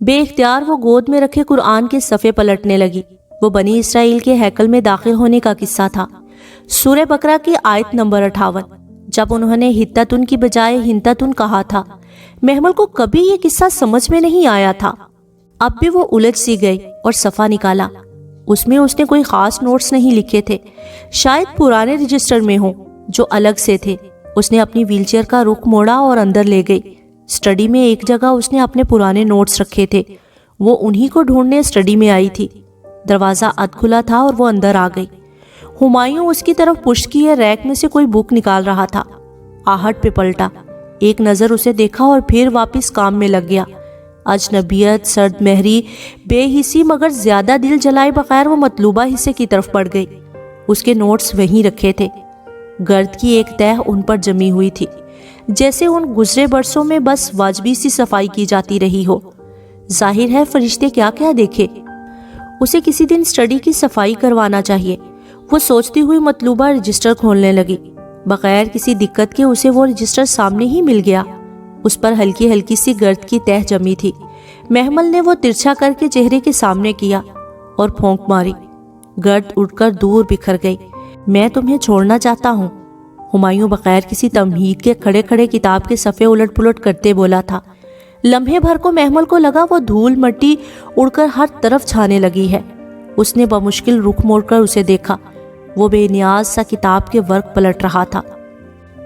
بے اختیار وہ گود میں رکھے قرآن کے صفحے پلٹنے لگی۔ وہ بنی اسرائیل کے ہیکل میں داخل ہونے کا قصہ تھا۔ سورہ بقرہ کی آیت نمبر 58۔ جب انہوں نے ہتتن کی بجائے ہنتتن کہا تھا، محمل کو کبھی یہ قصہ سمجھ میں نہیں آیا تھا۔ اب بھی وہ الجھ سی گئی اور صفحہ نکالا۔ اس میں اس نے کوئی خاص نوٹس نہیں لکھے تھے، شاید پرانے رجسٹر میں ہوں جو الگ سے تھے۔ اس نے اپنی ویل چیئر کا رخ موڑا اور اندر لے گئی۔ اسٹڈی میں ایک جگہ اس نے اپنے پرانے نوٹس رکھے تھے، وہ انہی کو ڈھونڈنے اسٹڈی میں آئی تھی۔ دروازہ ادھ کھلا تھا اور وہ اندر آ گئی۔ ہمایوں اس کی طرف پش کیے ریک میں سے کوئی بک نکال رہا تھا۔ آہٹ پہ پلٹا، ایک نظر اسے دیکھا اور پھر واپس کام میں لگ گیا۔ اجنبیت، سرد مہری، بے حسی مگر زیادہ دل جلائے بغیر وہ مطلوبہ حصے کی طرف بڑھ گئی۔ اس کے نوٹس وہیں رکھے تھے۔ گرد کی ایک تہہ ان پر جمی ہوئی تھی، جیسے ان گزرے برسوں میں بس واجبی سی صفائی کی جاتی رہی ہو۔ ظاہر ہے فرشتے کیا کیا دیکھے۔ اسے کسی دن اسٹڈی کی صفائی کروانا چاہیے۔ وہ سوچتی ہوئی مطلوبہ رجسٹر کھولنے لگی۔ بغیر کسی دقت کے اسے وہ رجسٹر سامنے ہی مل گیا۔ اس پر ہلکی ہلکی سی گرد کی تہہ جمی تھی۔ محمل نے وہ ترچھا کر کے چہرے کے سامنے کیا اور پھونک ماری۔ گرد اڑ کر دور بکھر گئی۔ میں تمہیں چھوڑنا چاہتا ہوں، ہمایوں بغیر کسی تمہید کے کھڑے کھڑے کتاب کے صفحے الٹ پلٹ کرتے بولا تھا۔ لمحے بھر کو محمل کو لگا وہ دھول مٹی اڑ کر ہر طرف چھانے لگی ہے۔ اس نے بمشکل رخ موڑ کر اسے دیکھا۔ وہ بے نیاز سا کتاب کے ورق پلٹ رہا تھا۔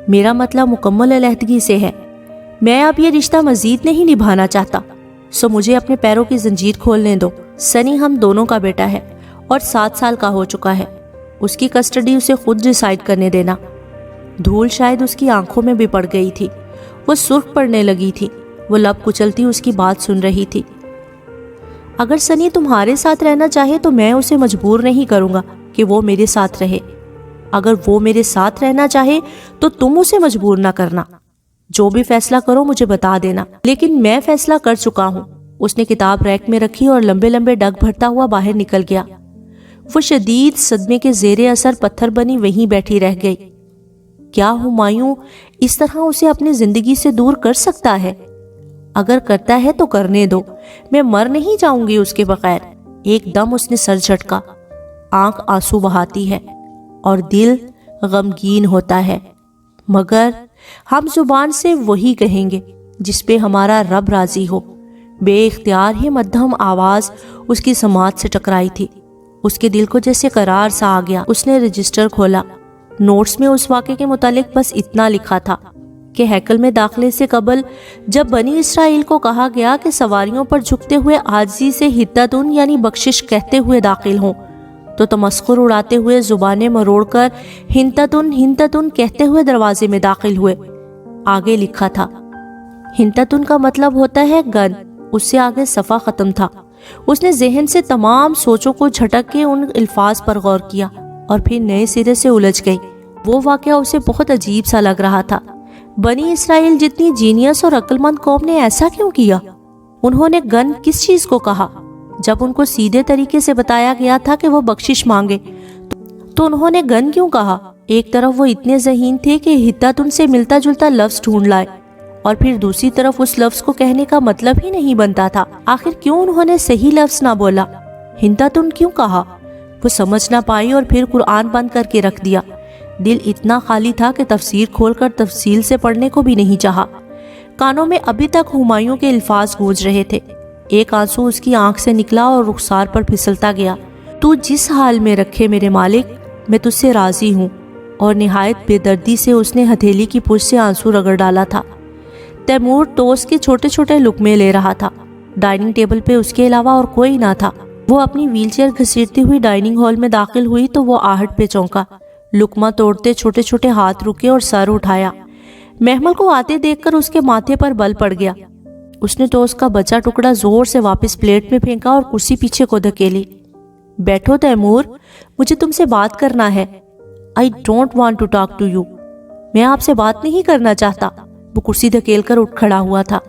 میرا مطلب مکمل علیحدگی سے ہے۔ میں اب یہ رشتہ مزید نہیں نبھانا چاہتا، سو مجھے اپنے پیروں کی زنجیر کھولنے دو۔ سنی ہم دونوں کا بیٹا ہے اور 7 سال کا ہو چکا ہے۔ اس کی کسٹڈی اسے خود ڈیسائیڈ کرنے دینا۔ دھول شاید اس کی آنکھوں میں بھی پڑ گئی تھی۔ وہ سرخ پڑنے لگی تھی۔ وہ لب کچلتی اس کی بات سن رہی تھی۔ اگر سنی تمہارے ساتھ رہنا چاہے تو میں اسے مجبور نہیں کروں گا کہ وہ میرے ساتھ رہے۔ اگر وہ میرے ساتھ رہنا چاہے تو تم اسے مجبور نہ کرنا۔ جو بھی فیصلہ کرو مجھے بتا دینا، لیکن میں فیصلہ کر چکا ہوں۔ اس نے کتاب ریک میں رکھی اور لمبے لمبے ڈگ بھرتا ہوا باہر نکل گیا۔ وہ شدید صدمے کے زیر اثر پتھر بنی وہیں بیٹھی رہ گئی۔ کیا ہمایوں اس طرح اسے اپنی زندگی سے دور کر سکتا ہے؟ اگر کرتا ہے تو کرنے دو، میں مر نہیں جاؤں گی اس کے بغیر۔ ایک دم اس نے سر جھٹکا۔ آنکھ آنسو بہاتی ہے اور دل غمگین ہوتا ہے، مگر ہم زبان سے وہی کہیں گے جس پہ ہمارا رب راضی ہو۔ بے اختیار ہی مدھم آواز اس کی سماعت سے ٹکرائی تھی۔ اس کے دل کو جیسے قرار سا آ گیا۔ اس نے رجسٹر کھولا۔ نوٹس میں اس واقعے کے متعلق بس اتنا لکھا تھا کہ ہیکل میں داخلے سے قبل جب بنی اسرائیل کو کہا گیا کہ سواریوں پر جھکتے ہوئے عاجزی سے ہتتن یعنی بخشش کہتے ہوئے داخل ہوں، تو تمسخر اڑاتے ہوئے زبانیں مروڑ کر ہنتتن ہنتتن کہتے ہوئے دروازے میں داخل ہوئے۔ آگے لکھا تھا، ہنتتن کا مطلب ہوتا ہے گن۔ اس سے آگے صفحہ ختم تھا۔ اس نے ذہن سے تمام سوچوں کو جھٹک کے ان الفاظ پر غور کیا اور پھر نئے سرے سے الجھ گئی۔ وہ واقعہ اسے بہت عجیب سا لگ رہا تھا۔ بنی اسرائیل جتنی جینیس اور عقل مند قوم نے ایسا کیوں کیا؟ انہوں نے گن کس چیز کو کہا؟ جب ان کو سیدھے طریقے سے بتایا گیا تھا کہ وہ بخشش مانگے تو انہوں نے گن کیوں کہا؟ ایک طرف وہ اتنے ذہین تھے کہ ہتتن سے ملتا جلتا لفظ ڈھونڈ لائے، اور پھر دوسری طرف اس لفظ کو کہنے کا مطلب ہی نہیں بنتا تھا۔ آخر کیوں انہوں نے صحیح لفظ نہ بولا؟ ہنتتن کیوں کہا؟ وہ سمجھ نہ پائی اور پھر قرآن بند کر کے رکھ دیا۔ دل اتنا خالی تھا کہ تفسیر کھول کر تفصیل سے پڑھنے کو بھی نہیں چاہا۔ کانوں میں ابھی تک ہمایوں کے الفاظ گونج رہے تھے۔ ایک آنسو اس کی آنکھ سے نکلا اور رخسار پر پھسلتا گیا۔ تو جس حال میں رکھے میرے مالک، میں تجھ سے راضی ہوں۔ اور نہایت بے دردی سے اس نے ہتھیلی کی پشت سے آنسو رگڑ ڈالا تھا۔ تیمور ٹوسٹ کے چھوٹے چھوٹے لقمے لے رہا تھا۔ ڈائننگ ٹیبل پہ اس کے علاوہ اور کوئی نہ تھا۔ وہ اپنی ویل چیئر گھسیٹتی ہوئی ڈائننگ ہال میں داخل ہوئی تو وہ آہٹ پہ چونکا۔ لقمہ توڑتے چھوٹے چھوٹے ہاتھ رکے اور سر اٹھایا۔ محمل کو آتے دیکھ کر اس کے ماتھے پر بل پڑ گیا۔ اس نے ٹوسٹ کا بچا ٹکڑا زور سے واپس پلیٹ میں پھینکا اور کرسی پیچھے کو دھکیلی۔ بیٹھو تیمور، مجھے تم سے بات کرنا ہے۔ I don't want to talk to you۔ میں آپ سے بات نہیں کرنا چاہتا۔ وہ کرسی دھکیل کر اٹھ کھڑا ہوا تھا۔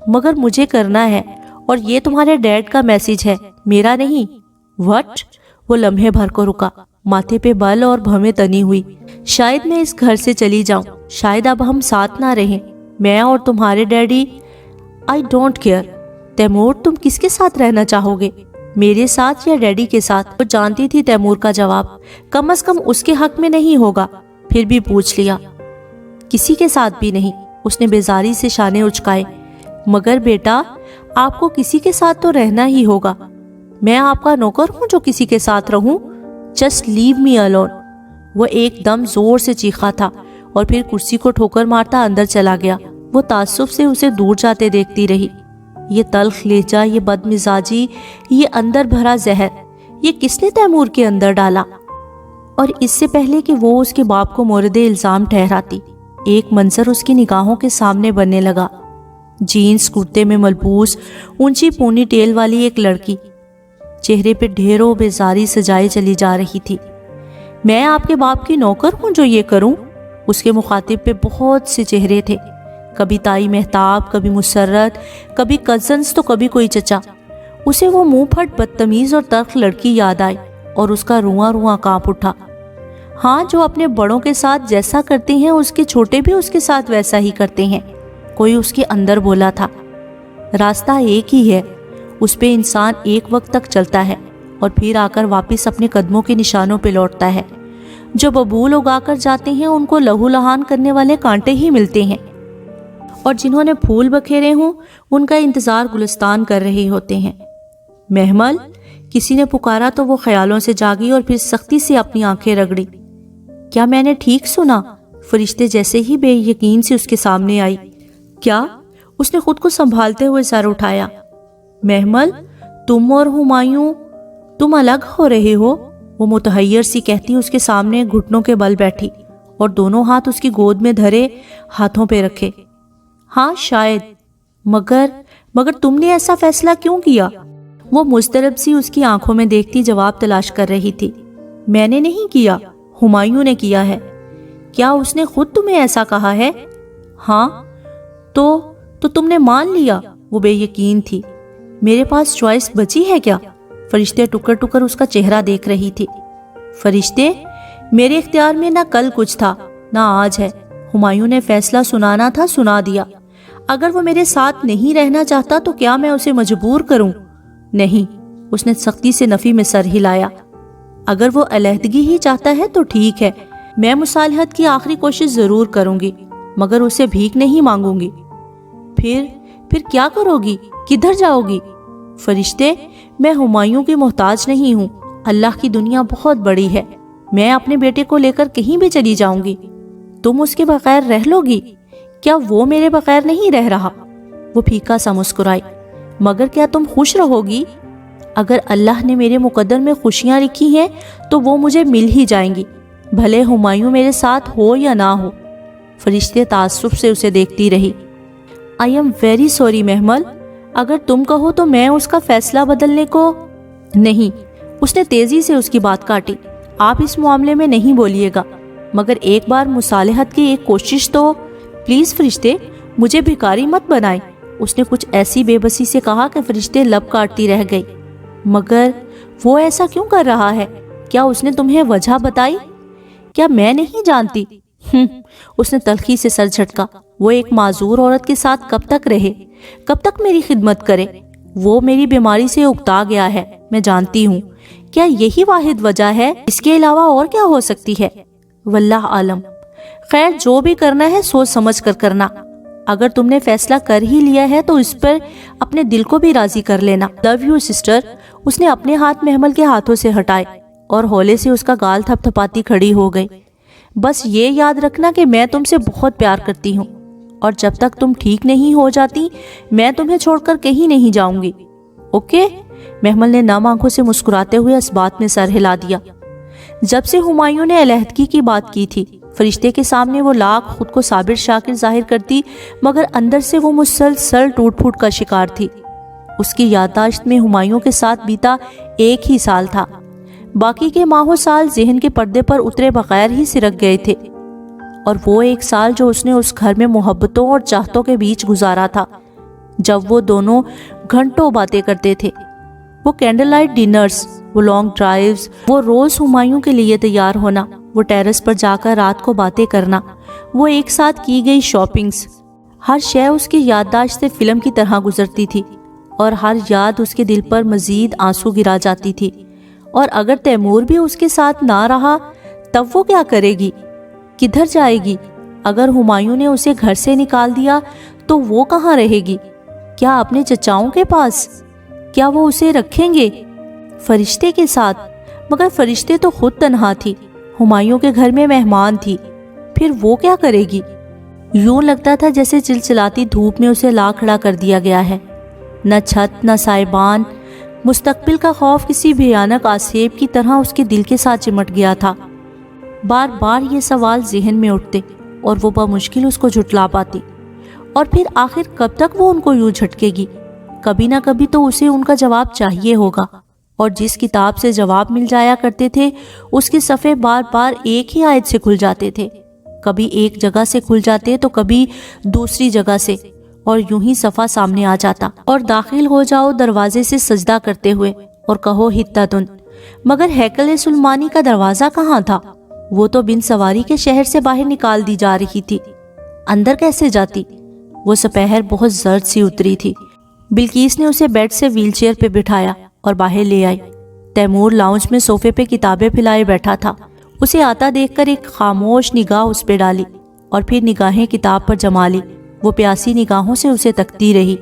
مگر مجھے کرنا ہے، اور یہ تمہارے ڈیڈ کا میسج ہے، میرا نہیں۔ وٹ؟ وہ لمحے بھر کو رکا، ماتھے پہ بل اور بھویں تنی ہوئی۔ شاید میں اس گھر سے چلی جاؤں، شاید اب ہم ساتھ نہ رہیں، میں اور تمہارے daddy. I don't care۔ Timur تم کس کے ساتھ رہنا چاہو گے، میرے ساتھ یا ڈیڈی کے ساتھ؟ وہ جانتی تھی تیمور کا جواب کم از کم اس کے حق میں نہیں ہوگا، پھر بھی پوچھ لیا۔ کسی کے ساتھ بھی نہیں، اس نے بیزاری سے شانے اچکائے۔ مگر بیٹا آپ کو کسی کے ساتھ تو رہنا ہی ہوگا، میں آپ کا نوکر ہوں جو کسی کے ساتھ رہوں؟ Just leave me alone. وہ ایک دم زور سے چیخا تھا اور پھر کرسی کو ٹھوکر مارتا اندر چلا گیا۔ وہ تعصب سے اسے دور جاتے دیکھتی رہی۔ یہ تلخ لہجہ، یہ بد مزاجی، یہ اندر بھرا زہر، یہ کس نے تیمور کے اندر ڈالا؟ اور اس سے پہلے کہ وہ اس کے باپ کو مورد الزام ٹھہراتی، ایک منظر اس کی نگاہوں کے سامنے بننے لگا۔ جینز کرتے میں ملبوس اونچی پونی ٹیل والی ایک لڑکی چہرے پہ ڈھیروں بیزاری سجائے چلی جا رہی تھی۔ میں آپ کے باپ کی نوکر ہوں جو یہ کروں؟ اس کے مخاطب پہ بہت سے چہرے تھے، کبھی تائی مہتاب، کبھی مسرت، کبھی کزنز تو کبھی کوئی چچا۔ اسے وہ منہ پھٹ بدتمیز اور تلخ لڑکی یاد آئی اور اس کا رواں رواں کانپ اٹھا۔ ہاں، جو اپنے بڑوں کے ساتھ جیسا کرتے ہیں اس کے چھوٹے بھی اس کے ساتھ ویسا ہی کرتے ہیں، کوئی اس کے اندر بولا تھا۔ راستہ ایک ہی ہے، اس پہ انسان ایک وقت تک چلتا ہے اور پھر آ کر واپس اپنے قدموں کے نشانوں پہ لوٹتا ہے۔ جو ببول اگا کر جاتے ہیں ان کو لہو لہان کرنے والے کانٹے ہی ملتے ہیں، اور جنہوں نے پھول بکھیرے ہوں ان کا انتظار گلستان کر رہے ہوتے ہیں۔ محمل، کسی نے پکارا تو وہ خیالوں سے جاگی اور پھر سختی سے اپنی آنکھیں رگڑی۔ کیا میں نے ٹھیک سنا؟ فرشتے جیسے ہی بے یقین سے اس کے سامنے آئی۔ کیا؟ اس نے خود کو سنبھالتے ہوئے سر اٹھایا۔ محمل، تم اور ہمایوں تم الگ ہو رہے ہو؟ وہ متحیر سی کہتی اس کے سامنے گھٹنوں کے بل بیٹھی اور دونوں ہاتھ اس کی گود میں دھرے ہاتھوں پہ رکھے۔ ہاں شاید، مگر تم نے ایسا فیصلہ کیوں کیا؟ وہ مضطرب سی اس کی آنکھوں میں دیکھتی جواب تلاش کر رہی تھی۔ میں نے نہیں کیا، ہمایوں نے کیا ہے۔ کیا اس نے خود تمہیں ایسا کہا ہے؟ ہاں۔ تو تم نے مان لیا؟ وہ بے یقین تھی۔ میرے پاس چوائس بچی ہے کیا؟ فرشتے ٹکر ٹکر اس کا چہرہ دیکھ رہی تھی۔ فرشتے، میرے اختیار میں نہ کل کچھ تھا نہ آج ہے۔ ہمایوں نے فیصلہ سنانا تھا، سنا دیا۔ اگر وہ میرے ساتھ نہیں رہنا چاہتا تو کیا میں اسے مجبور کروں؟ نہیں، اس نے سختی سے نفی میں سر ہلایا۔ اگر وہ علیحدگی ہی چاہتا ہے تو ٹھیک ہے، میں مصالحت کی آخری کوشش ضرور کروں گی، مگر اسے بھیک نہیں مانگوں گی۔ پھر کیا کرو گی؟ کدھر جاؤ گی؟ فرشتے، میں ہمایوں کی محتاج نہیں ہوں، اللہ کی دنیا بہت بڑی ہے، میں اپنے بیٹے کو لے کر کہیں بھی چلی جاؤں گی۔ تم اس کے بغیر رہ لو گی؟ کیا وہ میرے بغیر نہیں رہ رہا؟ وہ پھیکا سا مسکرائی۔ مگر کیا تم خوش رہو گی؟ اگر اللہ نے میرے مقدر میں خوشیاں لکھی ہیں تو وہ مجھے مل ہی جائیں گی، بھلے ہمایوں میرے ساتھ ہو یا نہ ہو۔ فرشتے تعصب سے اسے دیکھتی رہی۔ آئی ایم ویری سوری محمل، اگر تم کہو تو میں اس کا فیصلہ بدلنے کو… نہیں، اس نے تیزی سے اس کی بات کاٹی۔ آپ اس معاملے میں نہیں بولیے گا، مگر ایک بار مصالحت کی ایک کوشش تو… پلیز فرشتے، مجھے بھکاری مت بنائیں۔ اس نے کچھ ایسی بے بسی سے کہا کہ فرشتے لب کاٹتی رہ گئی۔ مگر وہ ایسا کیوں کر رہا ہے؟ کیا اس نے تمہیں وجہ بتائی؟ کیا میں نہیں جانتی؟ اس نے تلخی سے سر جھٹکا۔ وہ ایک معذور عورت کے ساتھ کب تک رہے، کب تک میری خدمت کرے؟ وہ میری بیماری سے اکتا گیا ہے، میں جانتی ہوں۔ کیا یہی واحد وجہ ہے؟ اس کے علاوہ اور کیا ہو سکتی ہے؟ واللہ عالم۔ خیر، جو بھی کرنا ہے سوچ سمجھ کر کرنا۔ اگر تم نے فیصلہ کر ہی لیا ہے تو اس پر اپنے دل کو بھی راضی کر لینا۔ Love you sister. اس نے اپنے ہاتھ محمل کے ہاتھوں سے ہٹائے اور ہولے سے اس کا گال تھپ تھپاتی کھڑی ہو گئی۔ بس یہ یاد رکھنا کہ میں تم سے بہت پیار کرتی ہوں، اور جب تک تم ٹھیک نہیں ہو جاتی میں تمہیں چھوڑ کر کہیں نہیں جاؤں گی، اوکے؟ محمل نے نم آنکھوں سے مسکراتے ہوئے اس بات میں سر ہلا دیا۔ جب سے ہمایوں نے علیحدگی کی بات کی تھی، فرشتے کے سامنے وہ لاکھ خود کو صابر شاکر ظاہر کرتی، مگر اندر سے وہ مسلسل ٹوٹ پھوٹ کا شکار تھی۔ اس کی یادداشت میں ہمایوں کے ساتھ بیتا ایک ہی سال تھا، باقی کے ماہ و سال ذہن کے پردے پر اترے بغیر ہی سرک گئے تھے، اور وہ ایک سال جو اس نے اس گھر میں محبتوں اور چاہتوں کے بیچ گزارا تھا، جب وہ دونوں گھنٹوں باتیں کرتے تھے۔ وہ کینڈل لائٹ ڈنرز، وہ لانگ ڈرائیوز، وہ روز ہمایوں کے لیے تیار ہونا، وہ ٹیرس پر جا کر رات کو باتیں کرنا، وہ ایک ساتھ کی گئی شاپنگز، ہر شے اس کی یادداشت سے فلم کی طرح گزرتی تھی۔ اور ہر یاد اس کے دل پر مزید آنسو گرا جاتی تھی۔ اور اگر تیمور بھی اس کے ساتھ نہ رہا تب وہ کیا کرے گی، کدھر جائے گی؟ اگر ہمایوں نے اسے گھر سے نکال دیا تو وہ کہاں رہے گی؟ کیا اپنے چچاؤں کے پاس؟ کیا وہ اسے رکھیں گے فرشتے کے ساتھ؟ مگر فرشتے تو خود تنہا تھی، ہمایوں کے گھر میں مہمان تھی، پھر وہ کیا کرے گی؟ یوں لگتا تھا جیسے چلچلاتی دھوپ میں اسے لا کھڑا کر دیا گیا ہے، نہ چھت نہ سائبان۔ مستقبل کا خوف کسی بھیانک آسیب کی طرح اس کے دل کے ساتھ چمٹ گیا تھا۔ بار بار یہ سوال ذہن میں اٹھتے اور وہ بمشکل اس کو جھٹلا پاتی۔ اور پھر آخر کب تک وہ ان کو یوں جھٹکے گی؟ کبھی نہ کبھی تو اسے ان کا جواب چاہیے ہوگا، اور جس کتاب سے جواب مل جایا کرتے تھے اس کے صفحے بار بار ایک ہی آیت سے کھل جاتے تھے، کبھی ایک جگہ سے کھل جاتے تو کبھی دوسری جگہ سے، اور یوں ہی صفحہ سامنے آ جاتا اور داخل ہو جاؤ دروازے سے سجدہ کرتے ہوئے اور کہو حتتن۔ مگر ہیکل سلیمانی کا دروازہ کہاں تھا؟ وہ تو بن سواری کے شہر سے باہر نکال دی جا رہی تھی، اندر کیسے جاتی؟ وہ سپہر بہت زرد سی اتری تھی۔ بلقیس نے اسے بیڈ سے ویل چیئر پہ بٹھایا اور باہر لے آئی۔ تیمور لاؤنج میں صوفے پہ کتابیں پھیلائے بیٹھا تھا۔ اسے آتا دیکھ کر ایک خاموش نگاہ اس پہ ڈالی اور پھر نگاہیں کتاب پر جما لی۔ وہ پیاسی نگاہوں سے اسے تکتی رہی،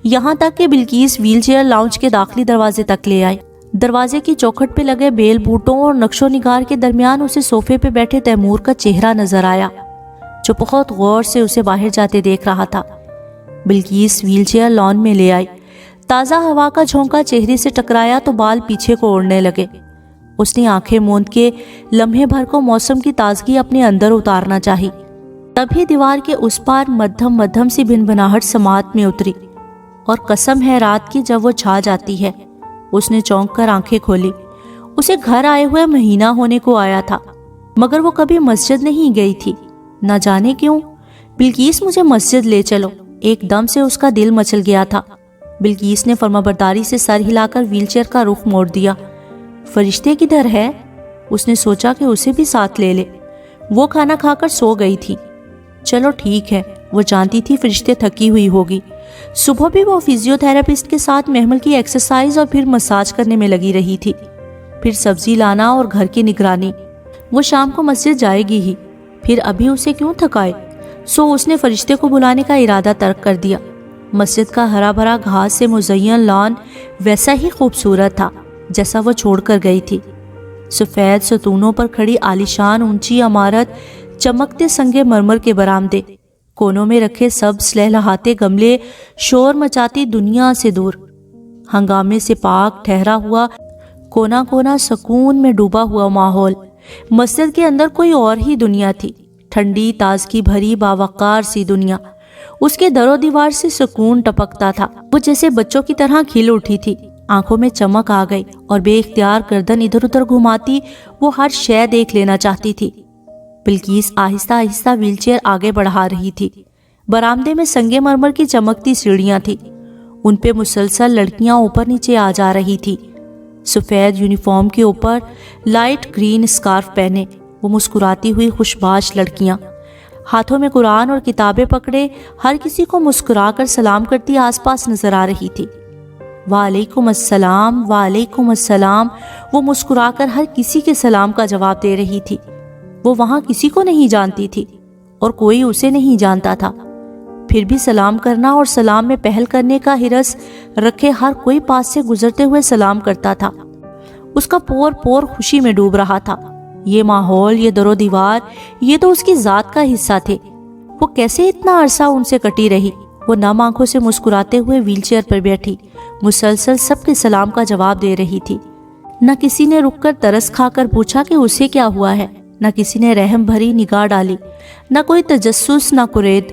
یہاں تک کہ بلقیس ویل چیئر لاؤنج کے داخلی دروازے تک لے آئی۔ دروازے کی چوکھٹ پہ لگے بیل بوٹوں اور نقش و نگار کے درمیان اسے صوفے پہ بیٹھے تیمور کا چہرہ نظر آیا، جو بہت غور سے اسے باہر جاتے دیکھ رہا تھا۔ بلقیس ویل چیئر لان میں لے آئی۔ تازہ ہوا کا جھونکا چہرے سے ٹکرایا تو بال پیچھے کو اڑنے لگے۔ اس نے آنکھیں موند کے لمحے بھر کو موسم کی تازگی اپنے اندر اتارنا چاہی، تبھی دیوار کے اس پار مدھم مدھم سی بھنبھناہٹ سماعت میں اتری، اور قسم ہے رات کی جب وہ چھا جاتی ہے۔ اس نے چونک کر آنکھیں کھولی۔ اسے گھر آئے ہوئے مہینہ ہونے کو آیا تھا، مگر وہ کبھی مسجد نہیں گئی تھی، نہ جانے کیوں۔ بلقیس مجھے مسجد لے چلو، ایک دم سے اس کا دل مچل گیا تھا۔ بلقیس نے فرمانبرداری سے سر ہلا کر ویل چیئر کا رخ موڑ دیا۔ فرشتے کدھر ہے؟ اس نے سوچا کہ اسے بھی ساتھ لے لے۔ وہ کھانا کھا کر سو گئی تھی۔ چلو ٹھیک ہے، وہ جانتی تھی فرشتے تھکی ہوئی ہوگی۔ صبح بھی وہ فزیو تھراپسٹ کے ساتھ محمل کی ایکسرسائز اور پھر مساج کرنے میں لگی رہی تھی، پھر سبزی لانا اور گھر کی نگرانی۔ وہ شام کو مسجد جائے گی ہی، پھر ابھی اسے کیوں تھکائے؟ سو اس نے فرشتے کو بلانے کا ارادہ ترک کر دیا۔ مسجد کا ہرا بھرا گھاس سے مزین لان ویسا ہی خوبصورت تھا جیسا وہ چھوڑ کر گئی تھی۔ سفید ستونوں پر کھڑی عالیشان اونچی عمارت، چمکتے سنگے مرمر کے برآمدے، کونوں میں رکھے سبز لہلہاتے گملے، شور مچاتی دنیا سے دور، ہنگامے سے پاک ٹھہرا ہوا کونا کونا سکون میں ڈوبا ہوا ماحول۔ مسجد کے اندر کوئی اور ہی دنیا تھی، ٹھنڈی تازگی بھری باوقار سی دنیا۔ اس کے در و دیوار سے سکون ٹپکتا تھا۔ وہ جیسے بچوں کی طرح کھل اٹھی تھی، آنکھوں میں چمک آ گئی اور بے اختیار گردن ادھر ادھر گھماتی وہ ہر شے دیکھ لینا چاہتی تھی۔ بلقیس آہستہ آہستہ ویل چیئر آگے بڑھا رہی تھی۔ برآمدے میں سنگے مرمر کی چمکتی سیڑھیاں تھیں، ان پہ مسلسل لڑکیاں اوپر نیچے آ جا رہی تھی۔ سفید یونیفارم کے اوپر لائٹ گرین اسکارف پہنے وہ مسکراتی ہوئی خوشباش لڑکیاں، ہاتھوں میں قرآن اور کتابیں پکڑے، ہر کسی کو مسکرا کر سلام کرتی آس پاس نظر آ رہی تھی۔ وعلیکم السلام، وعلیکم السلام، وہ مسکرا کر ہر کسی کے سلام کا جواب دے رہی تھی۔ وہ وہاں کسی کو نہیں جانتی تھی اور کوئی اسے نہیں جانتا تھا، پھر بھی سلام کرنا اور سلام میں پہل کرنے کا حرص رکھے ہر کوئی پاس سے گزرتے ہوئے سلام کرتا تھا۔ اس کا پور پور خوشی میں ڈوب رہا تھا۔ یہ ماحول، یہ در و دیوار، یہ تو اس کی ذات کا حصہ تھے۔ وہ کیسے اتنا عرصہ ان سے کٹی رہی؟ وہ نم آنکھوں سے مسکراتے ہوئے ویل چیئر پر بیٹھی، مسلسل سب کے سلام کا جواب دے رہی تھی۔ نہ کسی نے رک کر ترس کھا کر پوچھا کہ اسے کیا ہوا ہے، نہ کسی نے رحم بھری نگاہ ڈالی، نہ کوئی تجسس، نہ کرید۔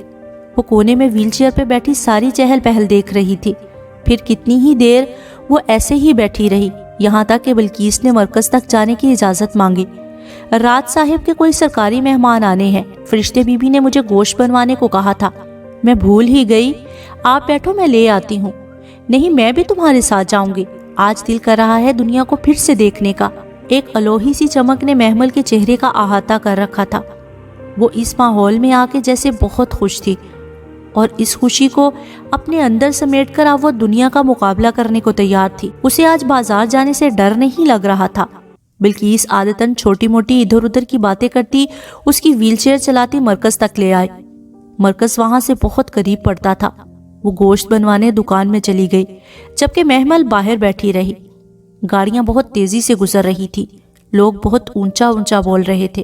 وہ کونے میں ویل چیئر پہ بیٹھی ساری چہل پہل دیکھ رہی تھی۔ پھر کتنی ہی دیر وہ ایسے ہی بیٹھی رہی، یہاں تک کہ بلقیس نے مرکز تک جانے کی اجازت مانگی۔ رات صاحب کے کوئی سرکاری مہمان آنے ہیں، فرشتے بی بی نے مجھے گوشت بنوانے کو کہا تھا، میں بھول ہی گئی۔ آپ بیٹھو، میں لے آتی ہوں۔ نہیں، میں بھی تمہارے ساتھ جاؤں گی، آج دل کر رہا ہے دنیا کو پھر سے دیکھنے کا۔ ایک الوہی سی چمک نے محمل کے چہرے کا احاطہ کر رکھا تھا۔ وہ اس ماحول میں آ کے جیسے بہت خوش تھی۔ اور اس خوشی کو اپنے اندر سمیٹ کر اب وہ دنیا کا مقابلہ کرنے کو تیار تھی۔ اسے آج بازار جانے سے ڈر نہیں لگ رہا تھا۔ بلقیس عادتاً چھوٹی موٹی ادھر ادھر کی باتیں کرتی اس کی ویل چیئر چلاتی مرکز تک لے آئی۔ مرکز وہاں سے بہت قریب پڑتا تھا۔ وہ گوشت بنوانے دکان میں چلی گئی جبکہ محمل باہر بیٹھی رہی۔ گاڑیاں بہت تیزی سے گزر رہی تھی، لوگ بہت اونچا اونچا بول رہے تھے،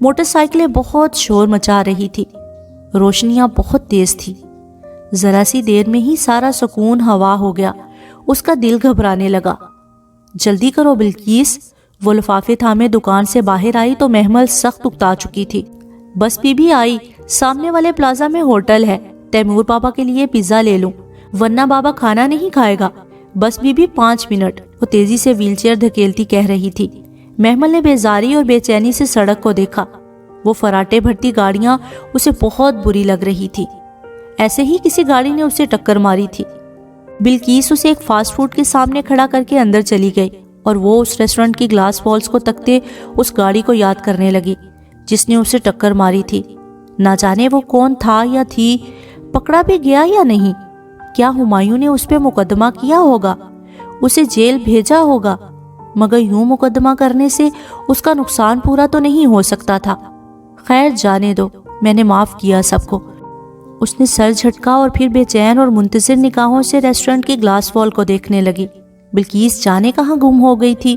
موٹر سائیکلیں بہت شور مچا رہی تھی، روشنیاں بہت تیز تھی۔ ذرا سی دیر میں ہی سارا سکون ہوا ہو گیا۔ اس کا دل گھبرانے لگا۔ جلدی کرو بلقیس، وہ لفافے تھامے دکان سے باہر آئی تو محمل سخت اکتا چکی تھی۔ بس بھی آئی، سامنے والے پلازا میں ہوٹل ہے، تیمور بابا کے لیے پیزا لے لوں ورنہ بابا کھانا نہیں کھائے گا۔ بس بھی 5 منٹ، وہ تیزی سے ویل چیئر دھکیلتی کہہ رہی تھی۔ محمل نے بیزاری اور بے چینی سے سڑک کو دیکھا۔ وہ فراٹے بھرتی گاڑیاں اسے بہت بری لگ رہی تھی۔ ایسے ہی کسی گاڑی نے اسے ٹکر ماری تھی۔ بلقیس اسے ایک فاسٹ فوڈ کے سامنے کھڑا کر کے اندر چلی گئی اور وہ اس ریسٹورنٹ کی گلاس والز کو تکتے اس گاڑی کو یاد کرنے لگی جس نے اسے ٹکر ماری تھی۔ نہ جانے وہ کون تھا یا تھی، پکڑا بھی گیا یا نہیں، کیا ہمایوں نے اس پہ مقدمہ کیا ہوگا، اسے جیل بھیجا ہوگا، مگر یوں مقدمہ کرنے سے اس کا نقصان پورا تو نہیں ہو سکتا تھا۔ خیر جانے دو، میں نے معاف کیا سب کو۔ اس نے سر جھٹکا اور پھر بے چین اور منتظر نگاہوں سے ریسٹورنٹ کی گلاس وال کو دیکھنے لگی۔ بلقیس جانے کہاں گم ہو گئی تھی۔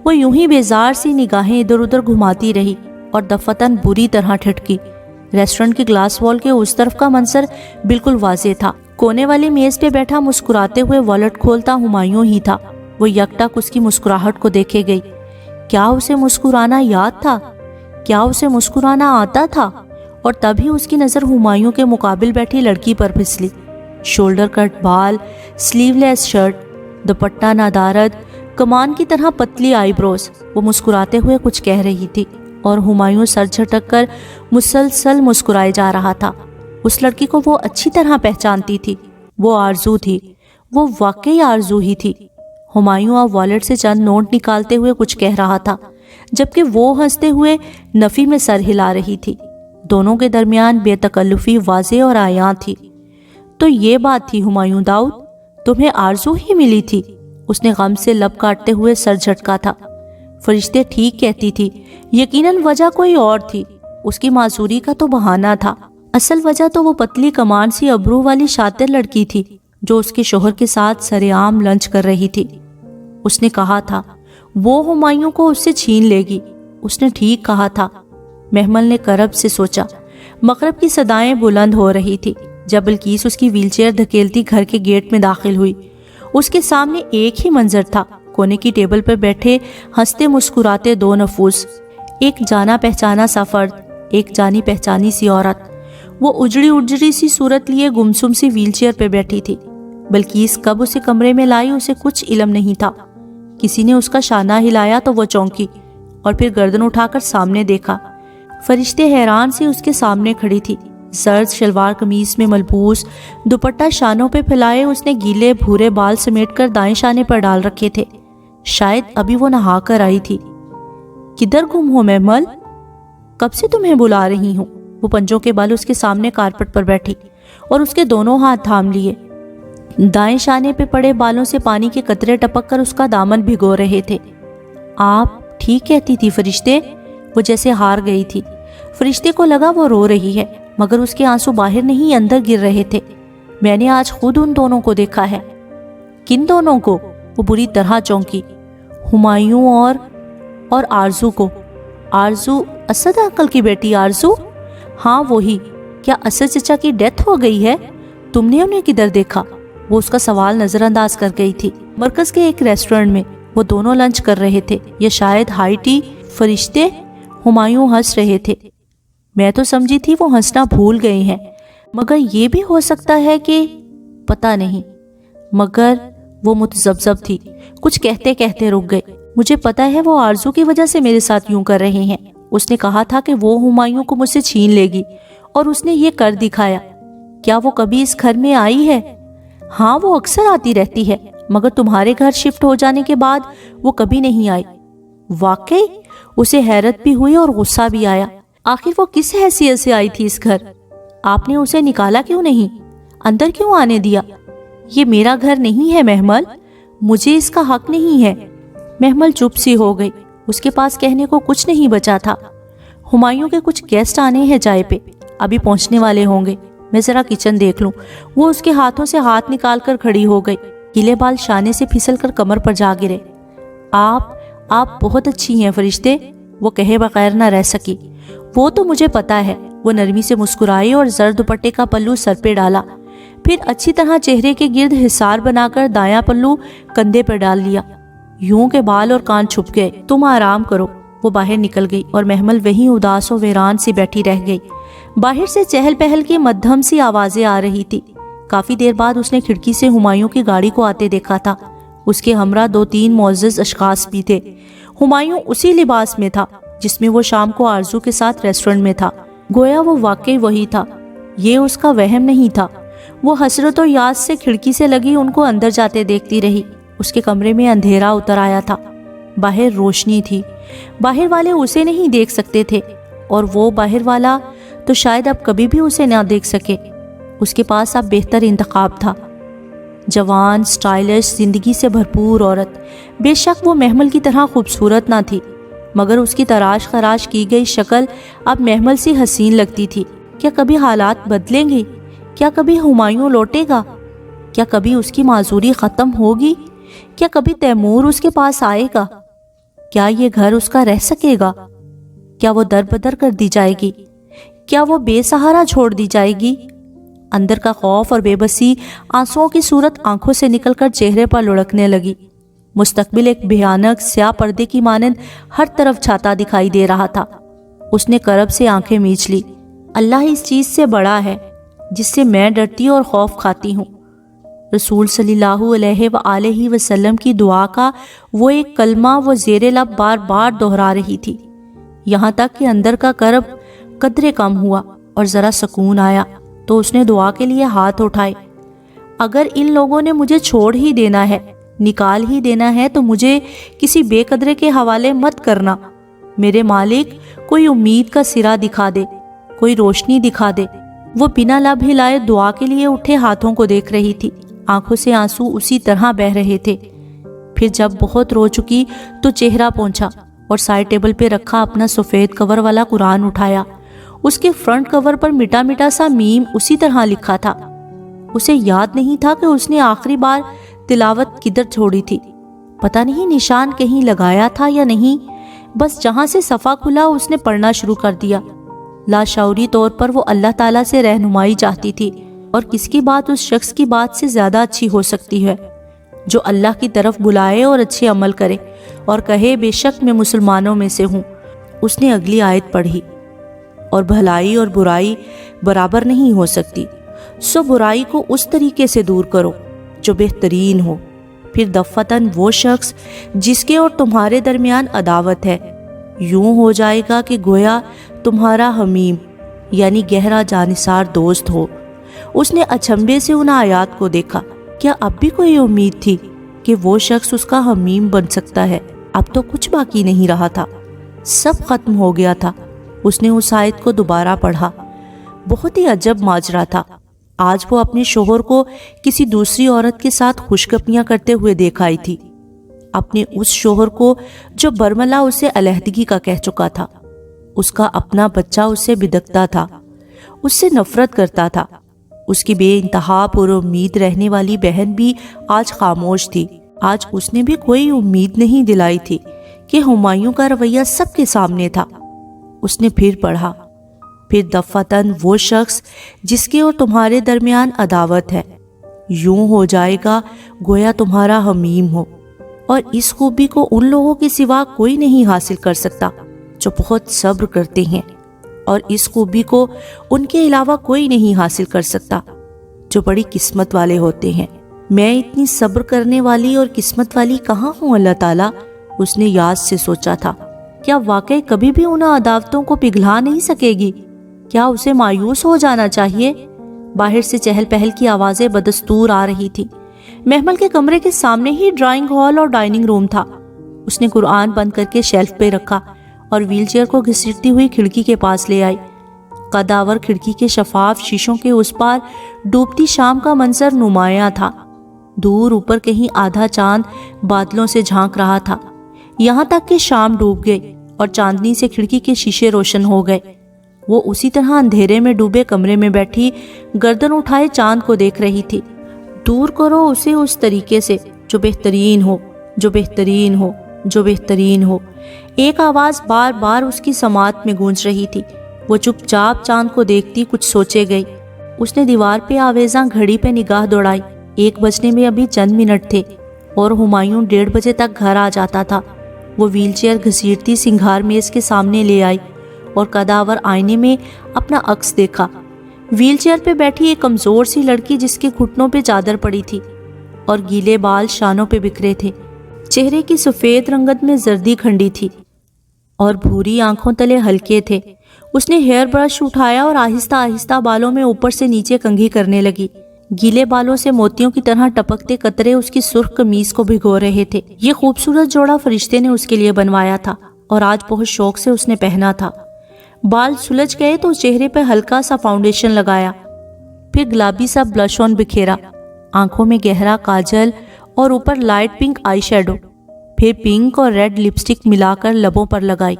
وہ یوں ہی بیزار سی نگاہیں ادھر ادھر گھماتی رہی اور دفتن بری طرح ٹھٹکی۔ ریسٹورنٹ کی گلاس وال کے اس طرف کا منظر بالکل واضح تھا۔ کونے والی میز پہ بیٹھا مسکراتے ہوئے والٹ کھولتا ہمایوں ہی تھا۔ وہ یکٹک اس کی مسکراہٹ کو دیکھے گئی۔ کیا اسے مسکرانا یاد تھا؟ کیا اسے مسکرانا آتا تھا؟ اور تبھی اس کی نظر ہمایوں کے مقابل بیٹھی لڑکی پر پھسلی۔ شولڈر کٹ بال، سلیو لیس شرٹ، دوپٹہ نادارد، کمان کی طرح پتلی آئی بروز۔ وہ مسکراتے ہوئے کچھ کہہ رہی تھی اور ہمایوں سر جھٹک کر مسلسل مسکرائے جا رہا تھا۔ اس لڑکی کو وہ اچھی طرح پہچانتی تھی۔ وہ آرزو تھی، وہ واقعی آرزو ہی تھی۔ ہمایوں اب والٹ سے چند نوٹ نکالتے ہوئے کچھ کہہ رہا تھا جبکہ وہ ہنستے ہوئے نفی میں سر ہلا رہی تھی۔ دونوں کے درمیان بے تکلفی واضح اور عیاں تھی۔ تو یہ بات تھی ہمایوں داؤد، تمہیں آرزو ہی ملی تھی؟ اس نے غم سے لب کاٹتے ہوئے سر جھٹکا تھا۔ فرشتے ٹھیک کہتی تھی، یقیناً وجہ کوئی اور تھی۔ اس کی معذوری کا تو بہانہ تھا، اصل وجہ تو وہ پتلی کمان سی ابرو والی شاطر لڑکی تھی جو اس کے شوہر کے ساتھ سر عام لنچ کر رہی تھی۔ اس نے کہا تھا وہ ہمایوں کو اس سے چھین لے گی۔ اس نے ٹھیک کہا تھا۔ محمل نے کرب سے سوچا۔ مغرب کی صدائیں بلند ہو رہی تھی جب بلقیس اس کی ویل چیئر دھکیلتی گھر کے گیٹ میں داخل ہوئی۔ اس کے سامنے ایک ہی منظر تھا، کونے کی ٹیبل پر بیٹھے ہنستے مسکراتے 2 نفوس، ایک جانا پہچانا سا فرد، ایک جانی پہچانی سی عورت۔ وہ اجڑی اجڑی سی صورت لیے گمسم سی ویل چیئر پہ بیٹھی تھی۔ بلقیس کب اسے کمرے میں لائی اسے کچھ علم نہیں تھا۔ کسی نے اس کا شانہ ہلایا تو وہ چونکی اور پھر گردن اٹھا کر سامنے دیکھا۔ فرشتے حیران سے اس کے سامنے کھڑی تھی۔ زرد شلوار قمیص میں ملبوس، دوپٹہ شانوں پہ پھیلائے اس نے گیلے بھورے بال سمیٹ کر دائیں شانے پر ڈال رکھے تھے۔ شاید ابھی وہ نہا کر آئی تھی۔ کدھر گم ہو محمل؟ کب سے تمہیں بلا رہی ہوں۔ وہ پنجوں کے بل اس کے سامنے کارپٹ پر بیٹھی اور اس کے دونوں ہاتھ تھام لیے۔ دائیں شانے پہ پڑے بالوں سے پانی کے قطرے ٹپک کر اس کا دامن بھگو رہے تھے۔ آپ ٹھیک کہتی تھی فرشتے؟ وہ جیسے ہار گئی تھی۔ فرشتے کو لگا وہ رو رہی ہے مگر اس کے آنسو باہر نہیں اندر گر رہے تھے۔ میں نے آج خود ان دونوں کو دیکھا ہے۔ کن دونوں کو؟ وہ بری طرح چونکی۔ ہمایوں اور آرزو کو۔ آرزو اسد عقل کی بیٹی آرزو؟ ہاں وہی۔ کیا اسد چچا کی ڈیتھ ہو گئی ہے؟ تم نے انہیں کدھر دیکھا؟ وہ اس کا سوال نظر انداز کر گئی تھی۔ مرکز کے ایک ریسٹورنٹ میں وہ دونوں لنچ کر رہے تھے، یا شاید ہائی ٹی۔ فرشتے؟ ہمایوں ہنس رہے تھے۔ میں تو سمجھی تھی وہ ہنسنا بھول گئے ہیں، مگر یہ بھی ہو سکتا ہے کہ پتہ نہیں۔ مگر وہ متذبذب تھی، کچھ کہتے کہتے رک گئے۔ مجھے پتا ہے وہ آرزو کی وجہ سے میرے ساتھ یوں کر رہے ہیں۔ اس نے کہا تھا کہ وہ ہمایوں کو مجھ سے چھین لے گی اور اس نے یہ کر دکھایا۔ کیا وہ کبھی اس گھر میں آئی ہے؟ ہاں وہ اکثر آتی رہتی ہے، مگر تمہارے گھر شفٹ ہو جانے کے بعد وہ کبھی نہیں آئی۔ واقعی؟ اسے حیرت بھی ہوئی اور غصہ بھی آیا۔ آخر وہ کس حیثیت سے آئی تھی اس گھر؟ آپ نے اسے نکالا کیوں نہیں؟ اندر کیوں آنے دیا؟ یہ میرا گھر نہیں ہے محمل، مجھے اس کا حق نہیں ہے۔ محمل چپ سی ہو گئی، اس کے پاس کہنے کو کچھ نہیں بچا تھا۔ ہمایوں کے کچھ گیسٹ آنے ہیں چائے پہ، ابھی پہنچنے والے ہوں گے، میں ذرا کچن دیکھ لوں۔ وہ اس کے ہاتھوں سے ہاتھ نکال کر کھڑی ہو گئی، گیلے بال شانے سے پھسل کر کمر پر جا گرے۔ آپ بہت اچھی ہیں فرشتے، وہ کہے بغیر نہ رہ سکی۔ وہ تو مجھے پتا ہے، وہ نرمی سے مسکرائی اور زرد دوپٹے کا پلو سر پہ ڈالا، پھر اچھی طرح چہرے کے گرد حصار بنا کر دایاں پلو کندھے پر ڈال لیا۔ یوں کہ بال اور کان چھپ گئے۔ تم آرام کرو۔ وہ باہر نکل گئی اور محمل وہیں اداس و ویران سی بیٹھی رہ گئی۔ باہر سے چہل پہل کی مدھم سی آوازیں آ رہی تھی۔ کافی دیر بعد اس نے کھڑکی سے ہمایوں کی گاڑی کو آتے دیکھا تھا۔ اس کے ہمراہ 2-3 معزز اشخاص بھی تھے۔ ہمایوں اسی لباس میں تھا جس میں وہ شام کو آرزو کے ساتھ ریسٹورنٹ میں تھا۔ گویا وہ واقعی وہی تھا، یہ اس کا وہم نہیں تھا۔ وہ حسرت و یاس سے کھڑکی سے لگی ان کو اندر جاتے دیکھتی رہی۔ اس کے کمرے میں اندھیرا اتر آیا تھا، باہر روشنی تھی۔ باہر والے اسے نہیں دیکھ سکتے تھے، اور وہ باہر والا تو شاید اب کبھی بھی اسے نہ دیکھ سکے۔ اس کے پاس اب بہتر انتخاب تھا، جوان، سٹائلش، زندگی سے بھرپور عورت۔ بے شک وہ محمل کی طرح خوبصورت نہ تھی، مگر اس کی تراش خراش کی گئی شکل اب محمل سی حسین لگتی تھی۔ کیا کبھی حالات بدلیں گے؟ کیا کبھی ہمایوں لوٹے گا؟ کیا کبھی اس کی معذوری ختم ہوگی؟ کیا کبھی تیمور اس کے پاس آئے گا؟ کیا یہ گھر اس کا رہ سکے گا؟ کیا وہ در بدر کر دی جائے گی؟ کیا وہ بے سہارا چھوڑ دی جائے گی؟ اندر کا خوف اور بے بسی آنسوؤں کی صورت آنکھوں سے نکل کر چہرے پر لڑکنے لگی۔ مستقبل ایک بھیانک سیاہ پردے کی مانند ہر طرف چھاتا دکھائی دے رہا تھا۔ اس نے کرب سے آنکھیں میچ لی۔ اللہ اس چیز سے بڑا ہے جس سے میں ڈرتی اور خوف کھاتی ہوں۔ رسول صلی اللہ علیہ وآلہ وسلم کی دعا کا وہ ایک کلمہ وہ زیر لب بار بار دہرا رہی تھی، یہاں تک کہ اندر کا کرب قدرے کم ہوا اور ذرا سکون آیا تو اس نے دعا کے لیے ہاتھ اٹھائے۔ اگر ان لوگوں نے مجھے چھوڑ ہی دینا ہے، نکال ہی دینا ہے، تو مجھے کسی بے قدرے کے حوالے مت کرنا۔ میرے مالک، کوئی امید کا سرا دکھا دے، کوئی روشنی دکھا دے۔ وہ بنا لب ہلائے دعا کے لیے اٹھے ہاتھوں کو دیکھ رہی تھی، آنکھوں سے آنسو اسی طرح بہہ رہے تھے۔ پھر جب بہت رو چکی تو چہرہ پہنچا اور سائڈ ٹیبل پہ رکھا اپنا سفید کور والا قرآن اٹھایا۔ اس کے فرنٹ کور پر مٹا مٹا سا میم اسی طرح لکھا تھا۔ اسے یاد نہیں تھا کہ اس نے آخری بار تلاوت کدھر چھوڑی تھی، پتہ نہیں نشان کہیں لگایا تھا یا نہیں، بس جہاں سے صفحہ کھلا اس نے پڑھنا شروع کر دیا۔ لاشعوری طور پر وہ اللہ تعالیٰ سے رہنمائی چاہتی تھی، اور کس کی بات اس شخص کی بات سے زیادہ اچھی ہو سکتی ہے جو اللہ کی طرف بلائے اور اچھے عمل کرے اور کہے بے شک میں مسلمانوں میں سے ہوں۔ اس نے اگلی آیت پڑھی، اور بھلائی اور برائی برابر نہیں ہو سکتی، سو برائی کو اس طریقے سے دور کرو جو بہترین ہو۔ پھر دفتن وہ شخص جس کے اور تمہارے درمیان عداوت ہے یوں ہو جائے گا کہ گویا تمہارا حمیم یعنی گہرا جانثار دوست ہو۔ اس نے اچنبے سے ان آیات کو دیکھا۔ کیا اب بھی کوئی امید تھی کہ وہ شخص اس کا حمیم بن سکتا ہے؟ اب تو کچھ باقی نہیں رہا تھا، سب ختم ہو گیا تھا۔ اس نے اس آیت کو دوبارہ پڑھا۔ بہت ہی عجب ماجرا تھا۔ آج وہ اپنے شوہر کو کسی دوسری عورت کے ساتھ خوشگپیاں کرتے ہوئے دیکھ آئی تھی، اپنے اس شوہر کو جو برملا اسے علیحدگی کا کہہ چکا تھا۔ اس کا اپنا بچہ اسے بدکتا تھا، اس سے نفرت کرتا تھا۔ اس کی بے انتہا پر امید رہنے والی بہن بھی آج خاموش تھی۔ آج اس نے بھی کوئی امید نہیں دلائی تھی کہ ہمایوں کا رویہ سب کے سامنے تھا۔ اس نے پھر پڑھا، پھر دفتن وہ شخص جس کے اور تمہارے درمیان عداوت ہے یوں ہو جائے گا گویا تمہارا حمیم ہو۔ اور اس خوبی کو ان لوگوں کے سوا کوئی نہیں حاصل کر سکتا جو بہت صبر کرتے ہیں، اور اس خوبی کو ان کے علاوہ کوئی نہیں حاصل کر سکتا جو بڑی قسمت والے ہوتے ہیں۔ میں اتنی صبر کرنے والی اور قسمت والی کہاں ہوں اللہ تعالیٰ؟ اس نے یاد سے سوچا تھا۔ کیا واقعی کبھی بھی ان عداوتوں کو پگھلا نہیں سکے گی؟ کیا اسے مایوس ہو جانا چاہیے؟ باہر سے چہل پہل کی آوازیں بدستور آ رہی تھی۔ محمل کے کمرے کے سامنے ہی ڈرائنگ ہال اور ڈائننگ روم تھا۔ اس نے قرآن بند کر کے شیلف پہ رکھا اور ویل چیئر کو گھسیٹتی ہوئی کھڑکی کے پاس لے آئی۔ قداور کھڑکی کے شفاف شیشوں کے اس پار ڈوبتی شام کا منظر نمایاں تھا۔ دور اوپر کہیں آدھا چاند بادلوں سے جھانک رہا تھا، یہاں تک کہ شام ڈوب گئی اور چاندنی سے کھڑکی کے شیشے روشن ہو گئے۔ وہ اسی طرح اندھیرے میں ڈوبے کمرے میں بیٹھی گردن اٹھائے چاند کو دیکھ رہی تھی۔ دور کرو اسے اس طریقے سے جو بہترین ہو، جو بہترین ہو، جو بہترین ہو۔ ایک آواز بار بار اس کی سماعت میں گونج رہی تھی۔ وہ چپ چاپ چاند کو دیکھتی کچھ سوچے گئی۔ اس نے دیوار پہ آویزاں گھڑی پہ نگاہ دوڑائی۔ 1 بجنے میں ابھی چند منٹ تھے اور ہمایوں 1:30 بجے تک گھر آ جاتا تھا۔ وہ ویل چیئر گھسیٹتی سنگھار میز کے سامنے لے آئی اور قداور آئینے میں اپنا عکس دیکھا۔ ویل چیئر پہ بیٹھی ایک کمزور سی لڑکی جس کے گھٹنوں پہ چادر پڑی تھی اور گیلے بال شانوں پہ بکھرے تھے۔ چہرے کی سفید رنگت میں زردی کھنڈی تھی اور بھوری آنکھوں تلے ہلکے تھے۔ اس نے ہیئر برش اٹھایا اور آہستہ آہستہ بالوں میں اوپر سے نیچے کنگھی کرنے لگی۔ گیلے بالوں سے موتیوں کی طرح ٹپکتے قطرے اس کی سرخ قمیض کو بھگو رہے تھے۔ یہ خوبصورت جوڑا فرشتے نے اس کے لیے بنوایا تھا اور آج بہت شوق سے اس نے پہنا تھا۔ بال سلجھ گئے تو چہرے پہ ہلکا سا فاؤنڈیشن لگایا، پھر گلابی سا بلش آن بکھیرا، آنکھوں میں گہرا کاجل اور اوپر لائٹ پنک آئی شیڈو، پھر پنک اور ریڈ لپسٹک ملا کر لبوں پر لگائی،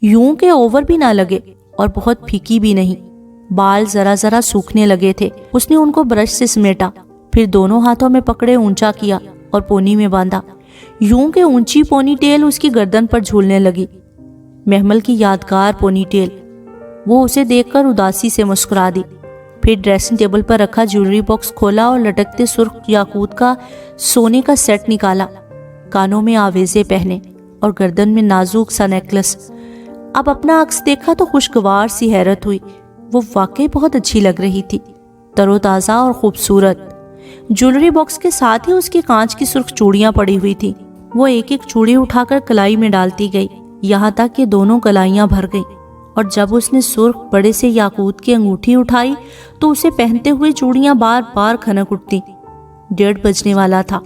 یوں کہ اوور بھی نہ لگے اور بہت پھیکی بھی نہیں۔ بال ذرا ذرا سوکھنے لگے تھے۔ اس نے ان کو برش سے سمیٹا، پھر دونوں ہاتھوں میں پکڑے اونچا کیا اور پونی میں باندھا، یوں کہ اونچی پونی ٹیل اس کی گردن پر جھولنے لگی۔ محمل کی یادگار پونی ٹیل۔ وہ اسے دیکھ کر اداسی سے مسکرا دی، پھر ڈریسنگ ٹیبل پر رکھا جیولری باکس کھولا اور لٹکتے سرخ یاقوت کا سونے کا سیٹ نکالا، کانوں میں آویزے پہنے اور گردن میں نازک سا نیکلس۔ اب اپنا عکس دیکھا تو خوشگوار سی حیرت ہوئی۔ وہ واقعی بہت اچھی لگ رہی تھی، تر و تازہ اور خوبصورت۔ جیولری باکس کے ساتھ ہی اس کی کانچ کی سرخ چوڑیاں پڑی ہوئی تھی۔ وہ ایک ایک چوڑی اٹھا کر کلائی میں ڈالتی گئی، یہاں تک کہ دونوں کلائیاں بھر گئیں، اور جب اس نے سرخ بڑے سے یاقوت کی انگوٹھی اٹھائی تو اسے پہنتے ہوئے چوڑیاں بار بار کھنک اٹھتی۔ 1:30 بجنے والا تھا۔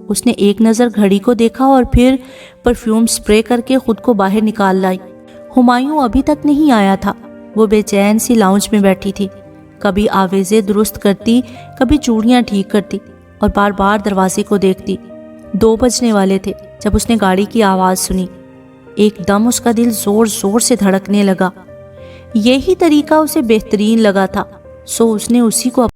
اس نے ایک نظر گھڑی کو دیکھا اور پھر پرفیوم سپرے کر کے خود کو باہر نکال لائی۔ ہمایوں ابھی تک نہیں آیا تھا۔ وہ بے چین سی لاؤنج میں بیٹھی تھی، کبھی آویزے درست کرتی، کبھی چوڑیاں ٹھیک کرتی اور بار بار دروازے کو دیکھتی۔ 2 بجنے والے تھے جب اس نے گاڑی کی آواز سنی۔ ایک دم اس کا دل زور زور سے دھڑکنے لگا۔ یہی طریقہ اسے بہترین لگا تھا، سو اس نے اسی کو